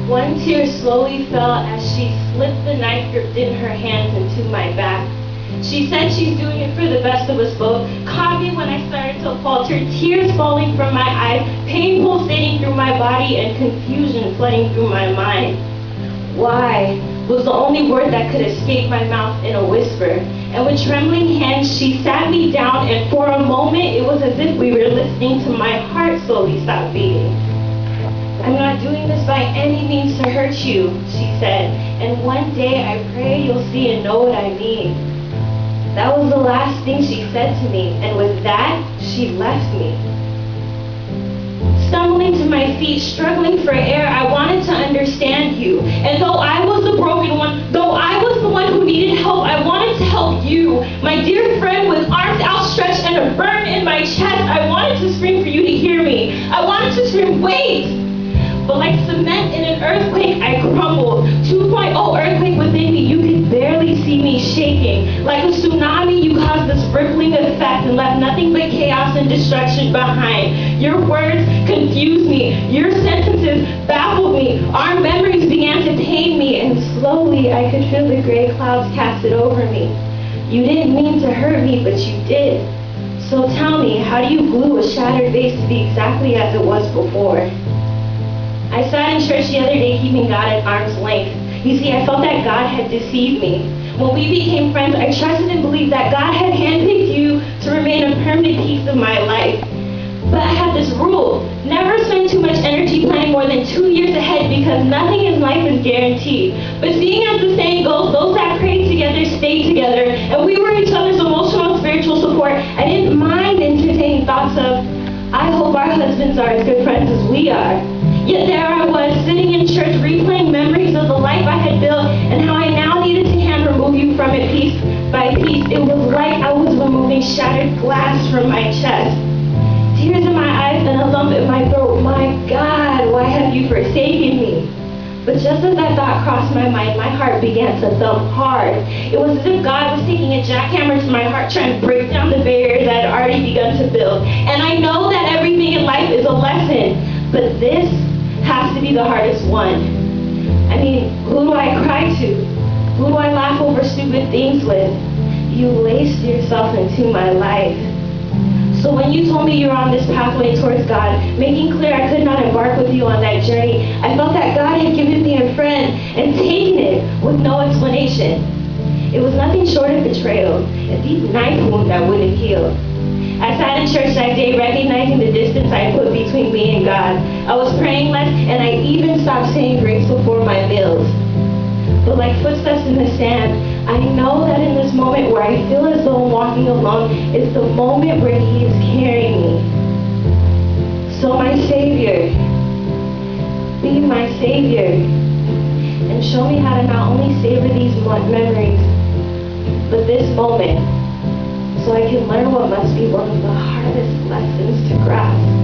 One tear slowly fell as she slipped the knife gripped in her hands into my back. She said she's doing it for the best of us both, caught me when I started to falter, tears falling from my eyes, pain pulsating through my body, and confusion flooding through my mind. Why was the only word that could escape my mouth in a whisper. And with trembling hands, she sat me down, and for a moment, it was as if we were listening to my heart slowly stop beating. I'm not doing this by any means to hurt you, she said, and one day I pray you'll see and know what I mean. That was the last thing she said to me, and with that, she left me. Stumbling to my feet, struggling for air, I wanted to understand you. And though I was the broken one, though I was the one who needed help, I wanted to help you. My dear friend, with arms outstretched and a burn in my chest, I wanted to scream for you to hear me. I wanted to scream, wait! But like cement in an earthquake, I crumbled. 2.0 earthquake within me, you could barely see me shaking. Like a tsunami, you caused this rippling effect and left nothing but chaos and destruction behind. Your words confused me. Your sentences baffled me. Our memories began to pain me, and slowly I could feel the gray clouds casted over me. You didn't mean to hurt me, but you did. So tell me, how do you glue a shattered vase to be exactly as it was before? I sat in church the other day keeping God at arm's length. You see, I felt that God had deceived me. When we became friends, I trusted and believed that God had handpicked you to remain a permanent piece of my life. But I had this rule: never spend too much energy planning more than 2 years ahead, because nothing in life is guaranteed. But seeing as the saying goes, those that pray together stay together, and we were each other's emotional and spiritual support, I didn't mind entertaining thoughts of, I hope our husbands are as good friends as we are. Yet there I was, sitting in church, replaying memories of the life I had built and how I now needed to hand remove you from it piece by piece. It was like I was removing shattered glass from my chest. Tears in my eyes and a lump in my throat. My God, why have you forsaken me? But just as that thought crossed my mind, my heart began to thump hard. It was as if God was taking a jackhammer to my heart, trying to break down the barriers I had already begun to build. And I know that everything in life is a lesson, but this has to be the hardest one. I mean, who do I cry to? Who do I laugh over stupid things with? You laced yourself into my life. So when you told me you were on this pathway towards God, making clear I could not embark with you on that journey, I felt that God had given me a friend and taken it with no explanation. It was nothing short of betrayal, a deep knife wound that wouldn't heal. I sat in church that day recognizing the distance I put between me and God. I was praying less, and I even stopped saying grace before my meals. But like footsteps in the sand, I know that in this moment where I feel as though I'm walking alone, it's the moment where He is carrying me. So my Savior, be my Savior, and show me how to not only savor these memories, but this moment, so I can learn what must be one of the hardest lessons to grasp.